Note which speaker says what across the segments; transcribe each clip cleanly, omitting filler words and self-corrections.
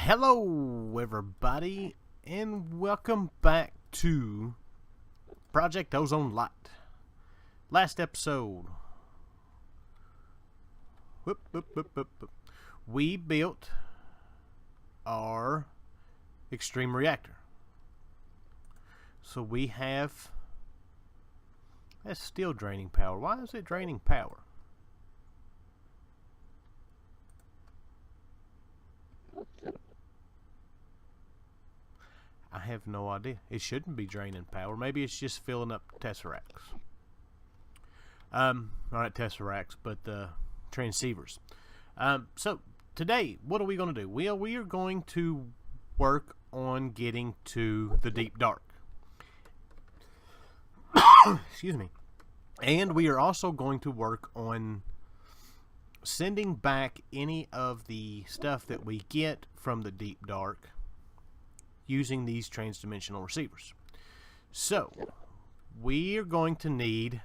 Speaker 1: Hello, everybody, and welcome back to Project Ozone Lite. Last episode, we built our extreme reactor. So we have, that's still draining power. Why is it draining power? I have no idea. It shouldn't be draining power. Maybe it's just filling up tesseracts. Not tesseracts, but transceivers. So today, what are we going to do? We are going to work on getting to the deep dark. Excuse me. And we are also going to work on sending back any of the stuff that we get from the deep dark using these transdimensional receivers. So we are going to need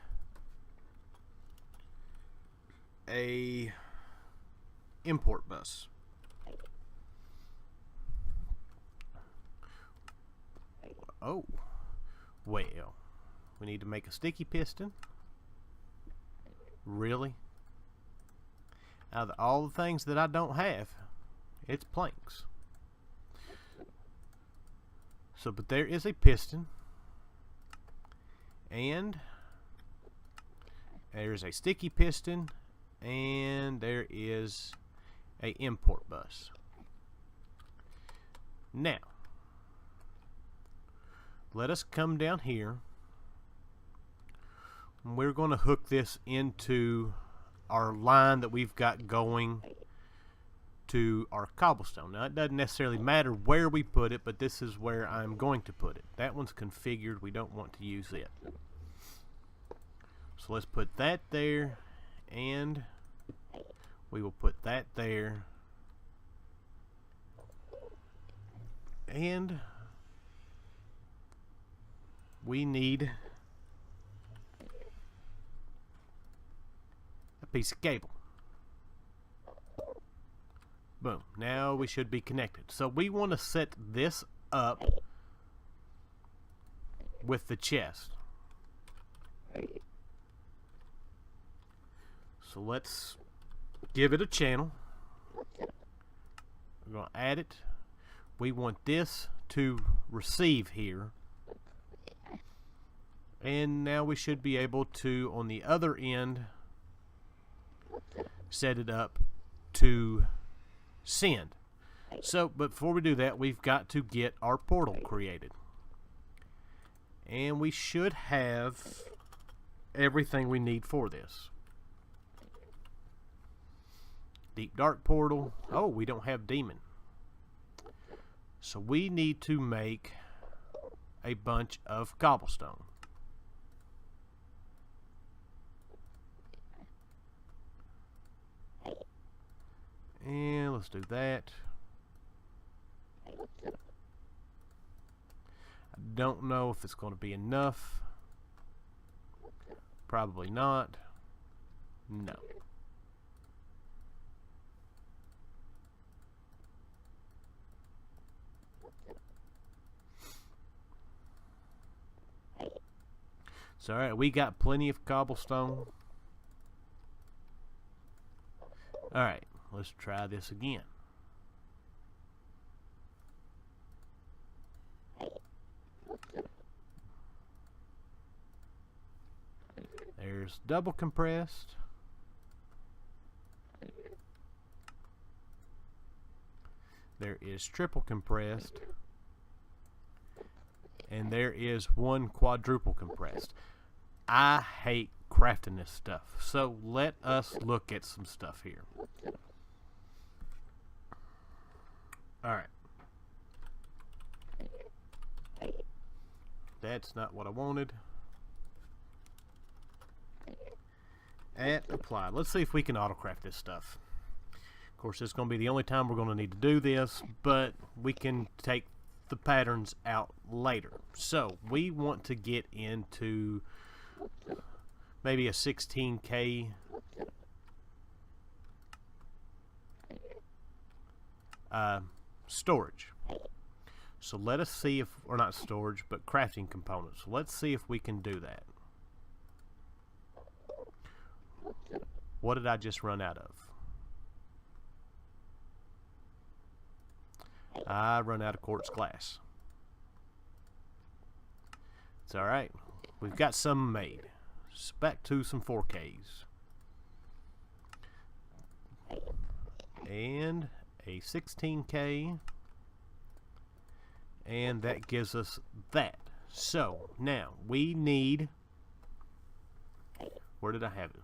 Speaker 1: a import bus. Oh, well, we need to make a sticky piston. Really? Out of all the things that I don't have, it's planks. So, but there is a piston, and there's a sticky piston, and there is a import bus. Now, let us come down here. We're going to hook this into our line that we've got going to our cobblestone. Now, it doesn't necessarily matter where we put it, but this is where I'm going to put it. That one's configured. We don't want to use it. So let's put that there, and we will put that there, and we need a piece of cable. Boom. Now we should be connected. So we want to set this up with the chest. So let's give it a channel. We're going to add it. We want this to receive here. And now we should be able to, on the other end, set it up to send. So, but before we do that, we've got to get our portal created. And we should have everything we need for this. Deep dark portal. Oh, we don't have demon. So we need to make a bunch of cobblestone. And let's do that. I don't know if it's going to be enough. Probably not. No. So, alright, we got plenty of cobblestone. Alright. Let's try this again. There's double compressed. There is triple compressed. And there is one quadruple compressed. I hate crafting this stuff. So let us look at some stuff here. Alright. That's not what I wanted. Add apply. Let's see if we can autocraft this stuff. Of course, it's going to be the only time we're going to need to do this, but we can take the patterns out later. So we want to get into maybe a 16K storage. So let us see if, or not storage, but crafting components. Let's see if we can do that. What did I just run out of? I run out of quartz glass. It's alright. We've got some made. So back to some 4Ks. And a 16K. And that gives us that. So, now, we need... Where did I have it?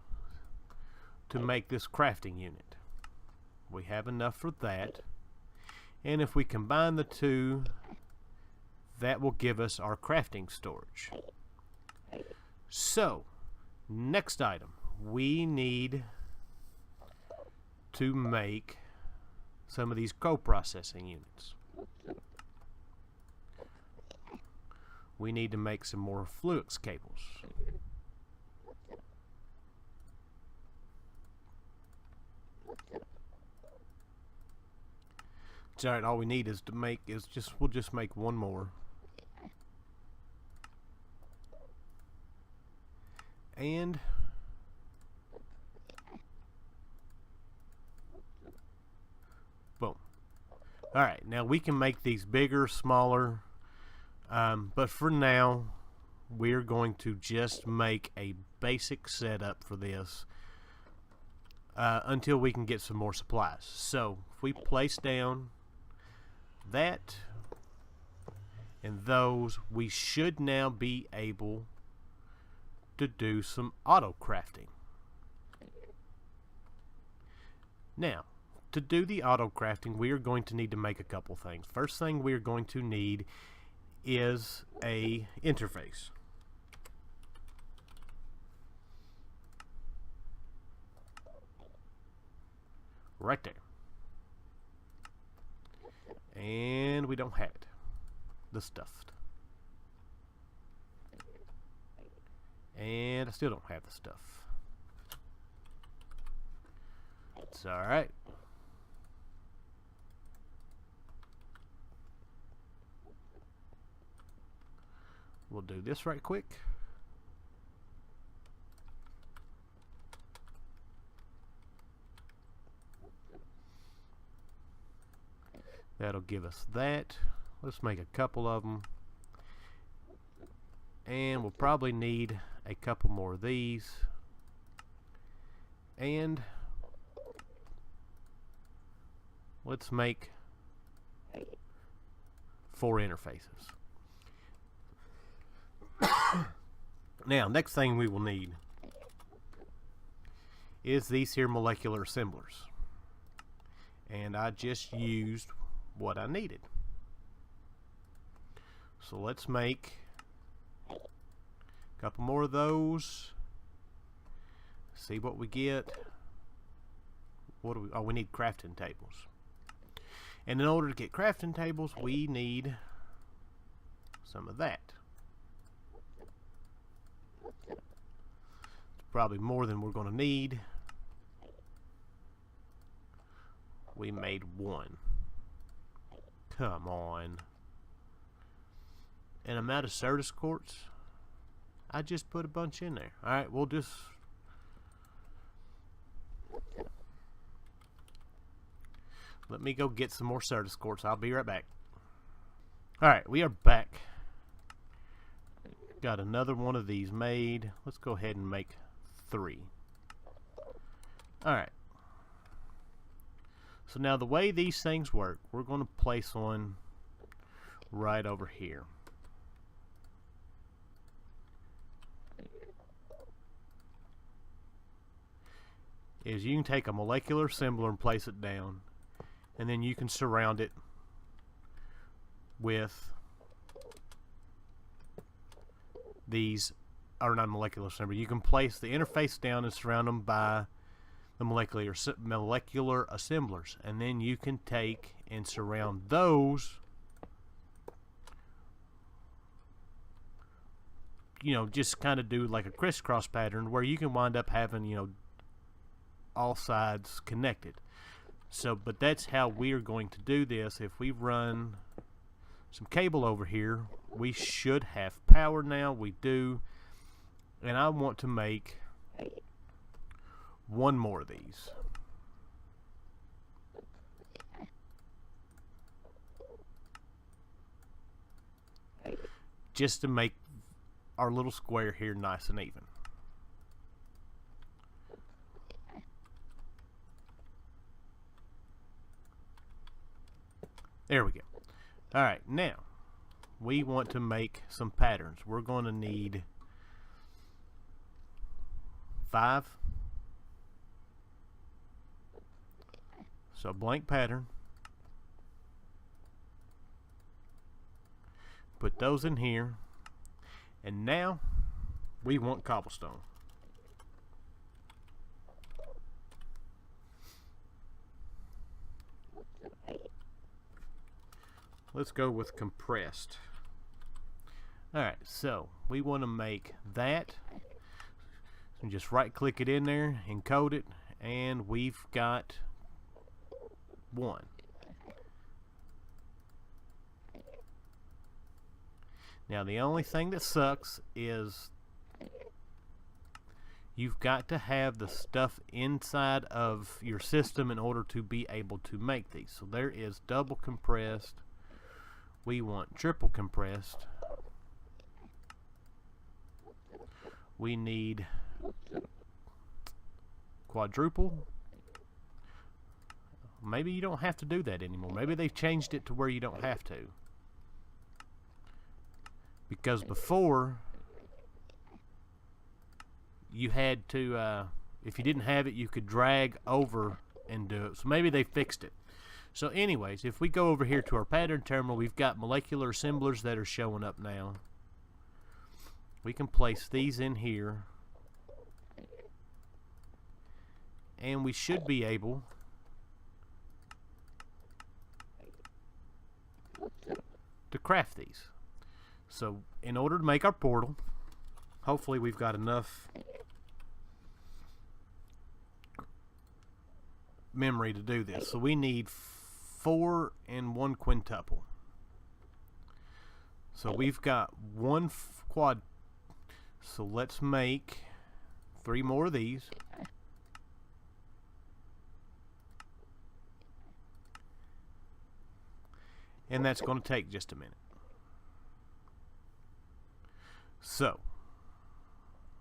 Speaker 1: To make this crafting unit. We have enough for that. And if we combine the two, that will give us our crafting storage. So, next item. We need to make some of these co-processing units. We need to make some more Fluix cables. It's alright, all we need is to make we'll just make one more. And boom. Alright, now we can make these bigger, smaller, but for now we're going to just make a basic setup for this until we can get some more supplies. So if we place down that and those, we should now be able to do some auto crafting. Now, to do the auto crafting, we are going to need to make a couple things. First thing we are going to need is a interface. Right there. And we don't have it. The stuff. And I still don't have the stuff. It's alright. We'll do this right quick. That'll give us that. Let's make a couple of them. And we'll probably need a couple more of these. And let's make 4 interfaces. Now, next thing we will need is these here molecular assemblers. And I just used what I needed. So let's make a couple more of those. See what we get. What do we? Oh, we need crafting tables. And in order to get crafting tables, we need some of that. It's probably more than we're going to need. We made 1. Come on. And I'm out of Certus quartz. I just put a bunch in there. Alright, we'll just... Let me go get some more Certus quartz. I'll be right back. Alright, we are back. Got another one of these made. Let's go ahead and make 3. Alright. So now the way these things work, we're going to place one right over here. Is you can take a molecular assembler and place it down, and then you can surround it with these, or not molecular assembler. You can place the interface down and surround them by the molecular assemblers, and then you can take and surround those, you know, just kind of do like a crisscross pattern where you can wind up having, you know, all sides connected. So, but that's how we're going to do this. If we run some cable over here, we should have power now. We do. And I want to make one more of these. Just to make our little square here nice and even. There we go. Alright, now we want to make some patterns. We're going to need 5. So blank pattern. Put those in here. And now we want cobblestone. Let's go with compressed. Alright, so we want to make that. So just right click it in there, encode it, and we've got 1. Now the only thing that sucks is you've got to have the stuff inside of your system in order to be able to make these. So there is double compressed. We want triple compressed. We need quadruple. Maybe you don't have to do that anymore. Maybe they've changed it to where you don't have to. Because before, you had to, if you didn't have it, you could drag over and do it. So maybe they fixed it. So anyways, if we go over here to our pattern terminal, we've got molecular assemblers that are showing up now. We can place these in here. And we should be able to craft these. So in order to make our portal, hopefully we've got enough memory to do this. So we need 4 and 1 quintuple. So we've got 1 quad. So let's make 3 more of these. And that's going to take just a minute. So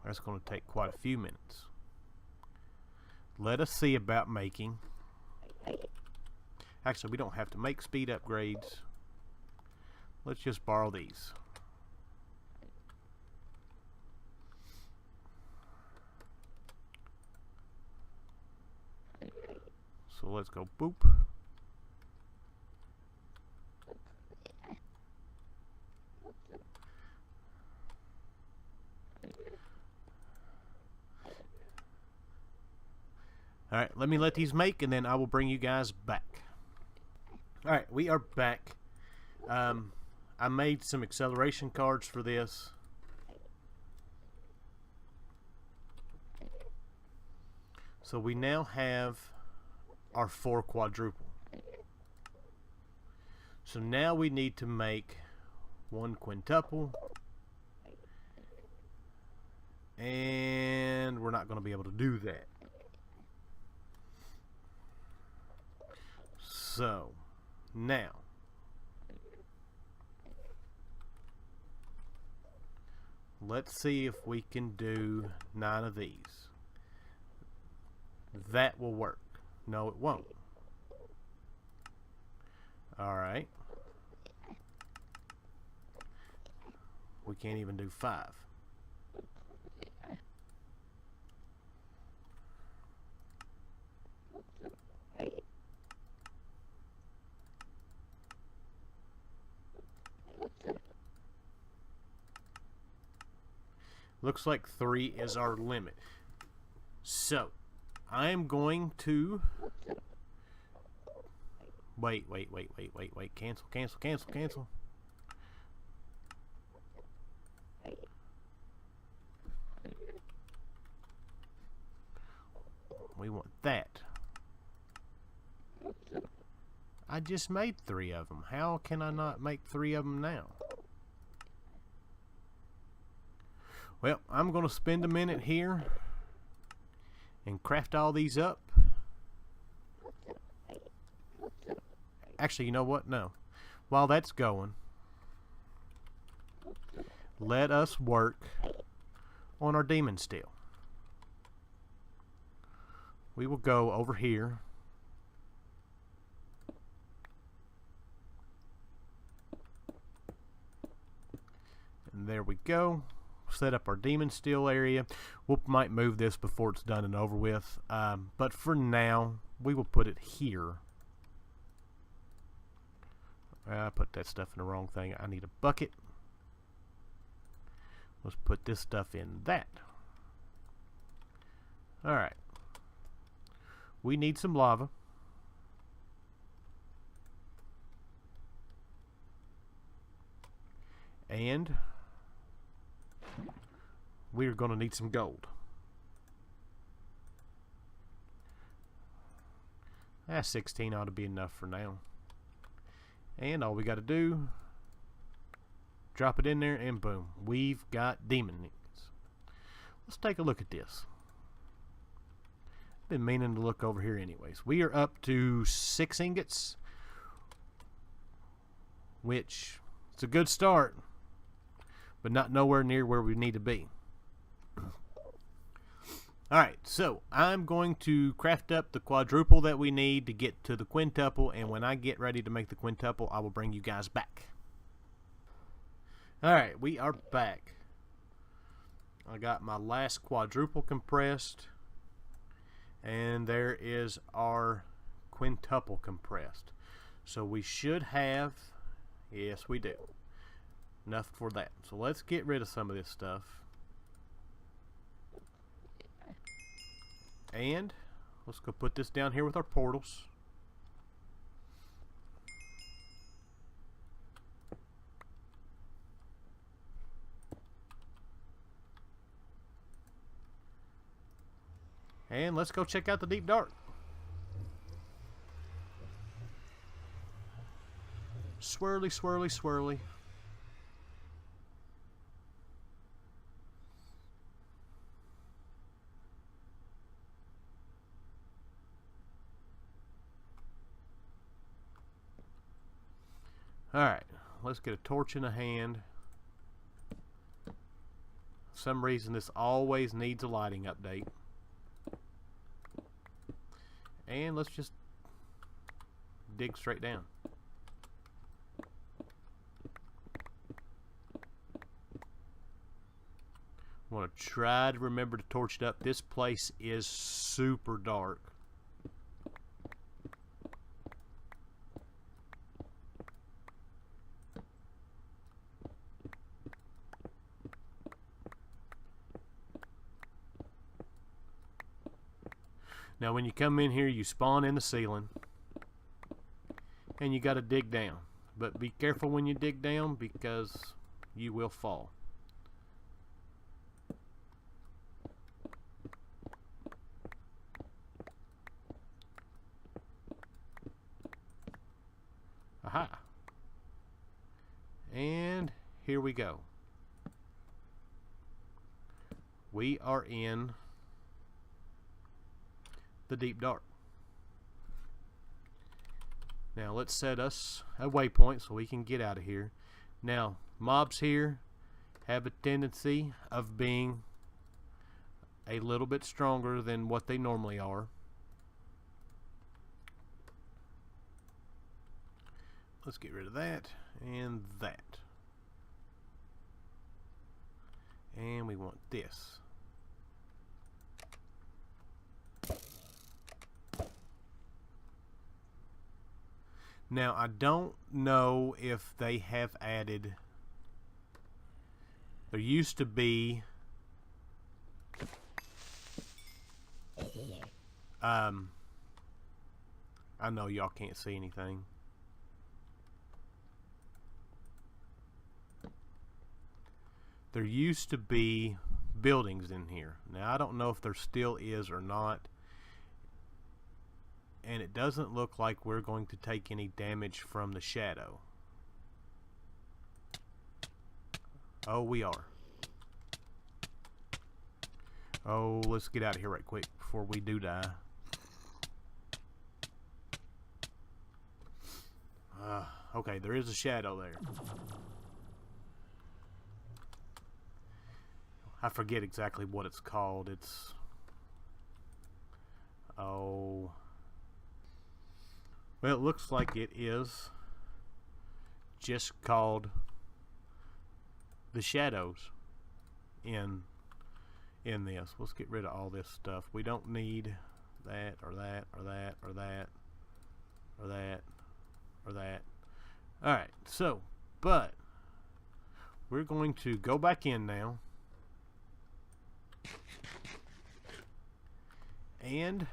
Speaker 1: that's going to take quite a few minutes. Let us see about making. Actually, we don't have to make speed upgrades. Let's just borrow these. So let's go boop. Alright, let me let these make, and then I will bring you guys back. Alright, we are back. I made some acceleration cards for this. So we now have our 4 quadruple. So now we need to make 1 quintuple. And we're not going to be able to do that. So, now, let's see if we can do 9 of these. That will work. No, it won't. Alright. We can't even do 5. Looks like 3 is our limit. So, I am going to wait. Cancel. We want that. I just made 3 of them. How can I not make 3 of them now? Well, I'm going to spend a minute here and craft all these up. Actually, you know what? No. While that's going, let us work on our demon steel. We will go over here. And there we go. Set up our demon steel area. We might move this before it's done and over with. But for now, we will put it here. I put that stuff in the wrong thing. I need a bucket. Let's put this stuff in that. Alright. We need some lava. And we're going to need some gold. 16 ought to be enough for now. And all we got to do, drop it in there and boom, we've got demon ingots. Let's take a look at this. Been meaning to look over here anyways. We are up to 6 ingots, which it's a good start, but not nowhere near where we need to be. Alright, so I'm going to craft up the quadruple that we need to get to the quintuple, and when I get ready to make the quintuple, I will bring you guys back. Alright, we are back. I got my last quadruple compressed, and there is our quintuple compressed. So we should have, yes we do, enough for that. So let's get rid of some of this stuff. And let's go put this down here with our portals. And let's go check out the deep dark. Swirly, swirly, swirly. Alright, let's get a torch in a hand. For some reason this always needs a lighting update. And let's just dig straight down. I want to try to remember to torch it up. This place is super dark. Now when you come in here, you spawn in the ceiling and you got to dig down, but be careful when you dig down because you will fall. Aha, and here we go. We are in the deep dark. Now let's set us a waypoint so we can get out of here. Now mobs here have a tendency of being a little bit stronger than what they normally are. Let's get rid of that and that. And we want this. Now I don't know if they have added, there used to be I know y'all can't see anything. There used to be buildings in here. Now I don't know if there still is or not. and it doesn't look like we're going to take any damage from the shadow. Oh, we are. Oh, let's get out of here right quick before we do die. Okay, there is a shadow there. I forget exactly what it's called. It's... oh... well, it looks like it is just called the shadows in this. Let's get rid of all this stuff. We don't need that or that or that or that or that or that. Alright, so, but we're going to go back in now and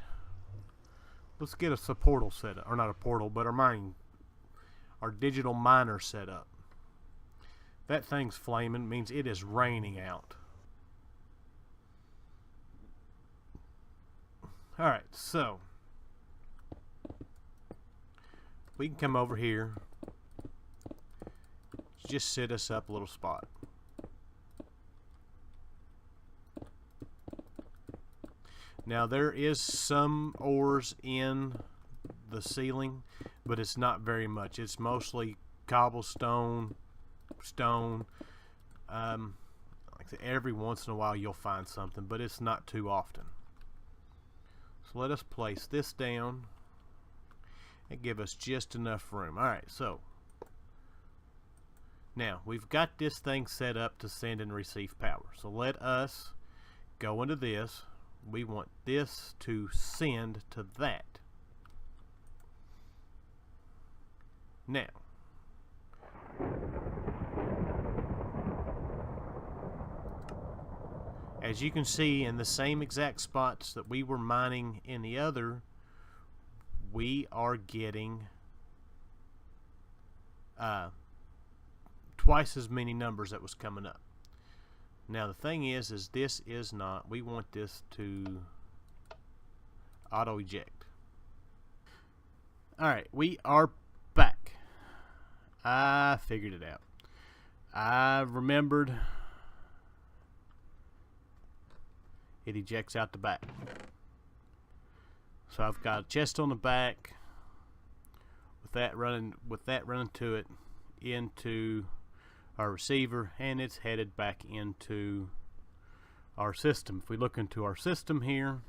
Speaker 1: let's get a portal set up, or not a portal, but our digital miner set up. That thing's flaming, means it is raining out. Alright, so we can come over here, just set us up a little spot. Now there is some ores in the ceiling, but it's not very much. It's mostly cobblestone, stone. Like I said, every once in a while you'll find something, but it's not too often. So let us place this down and give us just enough room. Alright, so now we've got this thing set up to send and receive power. So let us go into this. We want this to send to that. Now, as you can see, in the same exact spots that we were mining in the other, we are getting twice as many numbers that was coming up. Now the thing is this is not, we want this to auto eject. Alright, we are back. I figured it out. I remembered it ejects out the back. So I've got a chest on the back with that running to it into our receiver, and it's headed back into our system. If we look into our system here,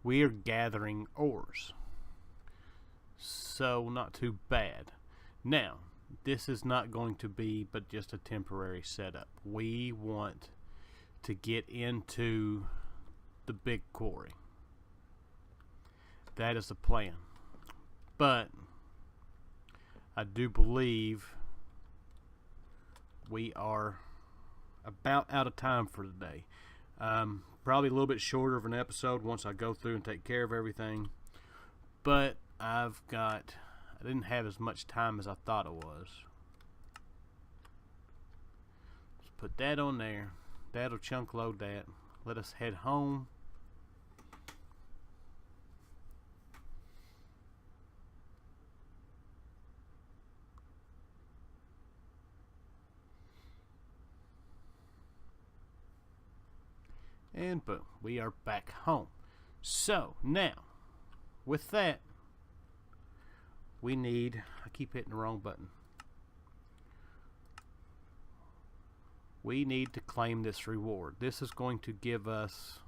Speaker 1: we are gathering ores, so not too bad. Now this is not going to be but just a temporary setup. We want to get into the big quarry. That is the plan, but I do believe we are about out of time for today. Probably a little bit shorter of an episode once I go through and take care of everything, but I didn't have as much time as I thought it was. Let's put that on there. That'll chunk load that. Let us head home. And boom, we are back home. So now, with that, we need, I keep hitting the wrong button. We need to claim this reward. This is going to give us,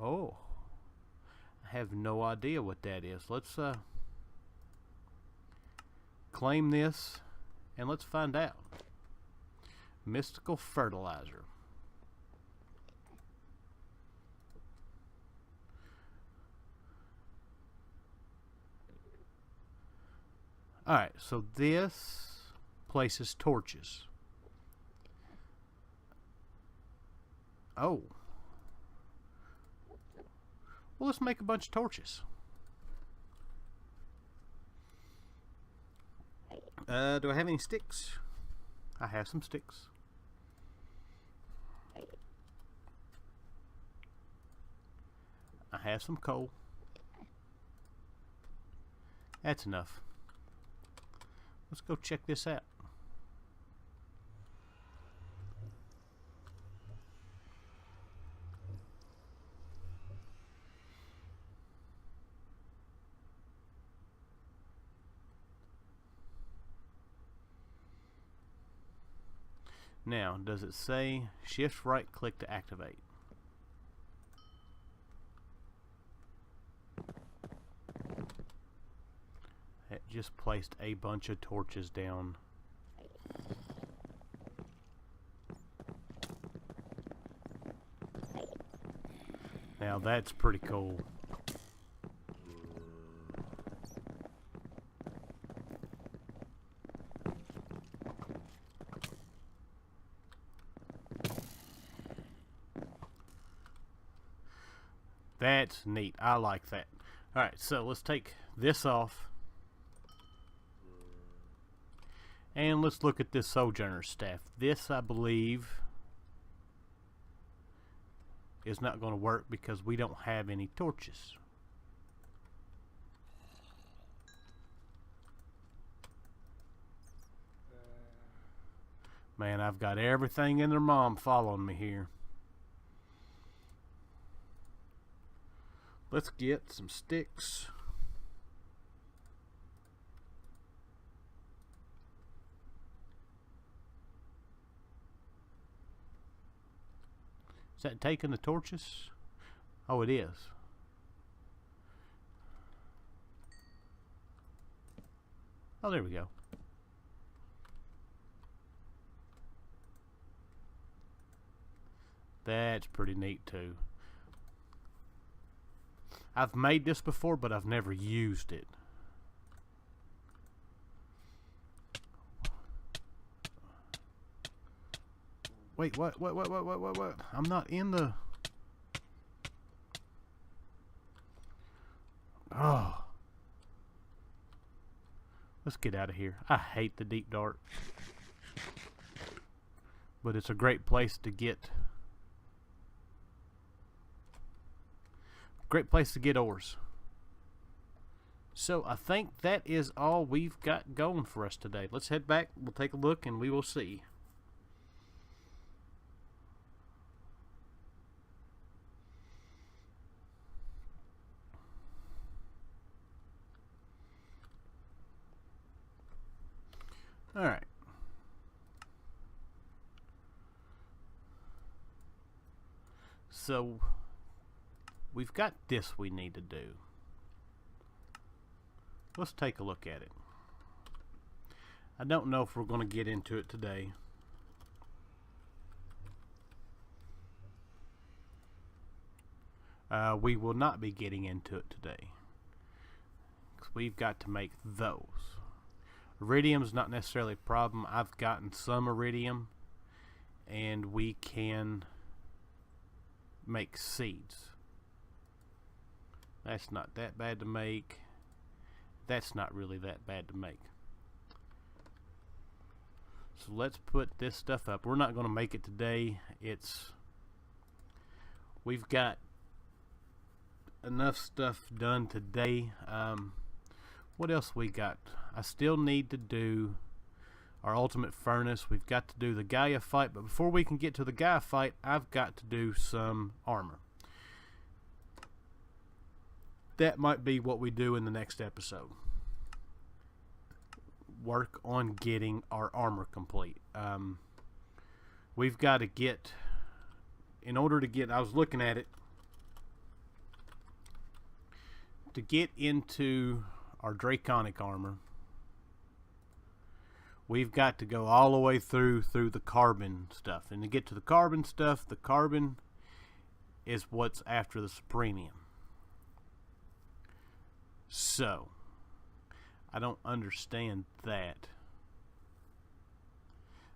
Speaker 1: oh, I have no idea what that is. Let's claim this and let's find out. Mystical fertilizer. Alright, so this places torches. Oh. Well, let's make a bunch of torches. Do I have any sticks? I have some sticks. I have some coal. That's enough. Let's go check this out. Now, does it say shift right click to activate? It just placed a bunch of torches down. Now that's pretty cool. That's neat. I like that. Alright, so let's take this off. And let's look at this Sojourner staff. This, I believe, is not going to work because we don't have any torches. Man, I've got everything and their mom following me here. Let's get some sticks. Is that taking the torches? Oh, it is. Oh, there we go. That's pretty neat too. I've made this before, but I've never used it. Wait, what? I'm not in the... Oh. Let's get out of here. I hate the deep dark. But it's a great place to get... Great place to get ores. So I think that is all we've got going for us today. Let's head back. We'll take a look and we will see. All right. So we've got this we need to do. Let's take a look at it. I don't know if we're going to get into it today. We will not be getting into it today. 'Cause we've got to make those. Iridium's not necessarily a problem. I've gotten some iridium, and we can make seeds. That's not that bad to make. That's not really that bad to make. So let's put this stuff up. We're not going to make it today. We've got enough stuff done today. What else we got? I still need to do our ultimate furnace. We've got to do the Gaia fight, but before we can get to the Gaia fight, I've got to do some armor. That might be what we do in the next episode. Work on getting our armor complete. We've got to get, in order to get, I was looking at it, to get into our Draconic Armor, we've got to go all the way through the carbon stuff. And to get to the carbon stuff, the carbon is what's after the Supremium. So, I don't understand that.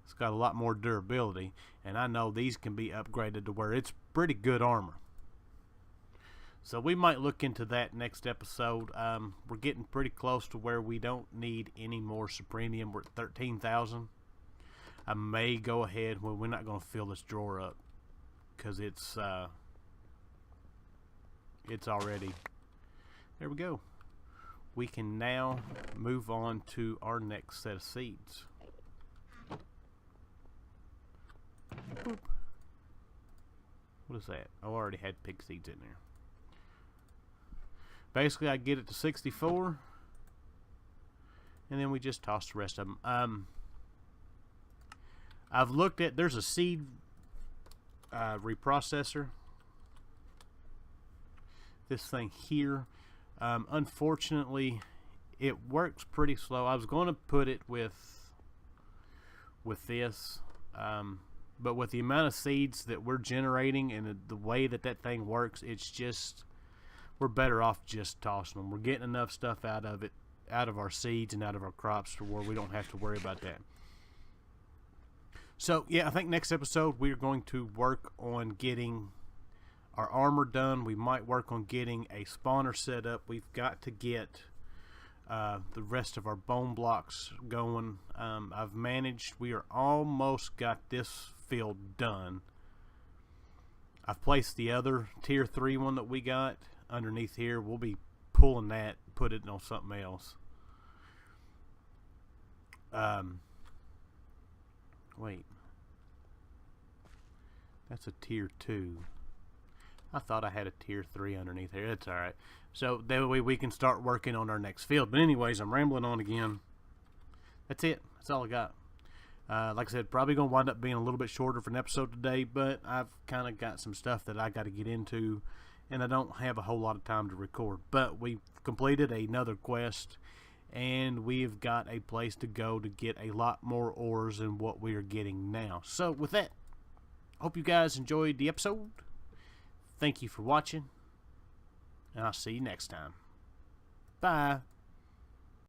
Speaker 1: It's got a lot more durability, and I know these can be upgraded to where it's pretty good armor. So we might look into that next episode. We're getting pretty close to where we don't need any more Supremium. We're at 13,000. I may go ahead, well, we're not going to fill this drawer up because it's it's already, there we go. We can now move on to our next set of seeds. Boop. What is that? Oh, I already had pig seeds in there. Basically, I get it to 64, and then we just toss the rest of them. I've looked at, there's a seed reprocessor. This thing here, unfortunately, it works pretty slow. I was going to put it with this, but with the amount of seeds that we're generating and the way that that thing works, it's just, we're better off just tossing them. We're getting enough stuff out of it, out of our seeds and out of our crops, to where we don't have to worry about that. So yeah, I think next episode we're going to work on getting our armor done. We might work on getting a spawner set up. We've got to get the rest of our bone blocks going. I've managed, we are almost got this field done. I've placed the other tier 3 one that we got underneath here. We'll be pulling that, put it on something else. Wait, that's a tier 2. I thought I had a tier 3 underneath here. It's alright. So that way we can start working on our next field. But anyways, I'm rambling on again. That's it. That's all I got. Like I said, probably going to wind up being a little bit shorter for an episode today, but I've kind of got some stuff that I got to get into, and I don't have a whole lot of time to record. But we've completed another quest, and we've got a place to go to get a lot more ores than what we are getting now. So with that, hope you guys enjoyed the episode. Thank you for watching, and I'll see you next time. Bye.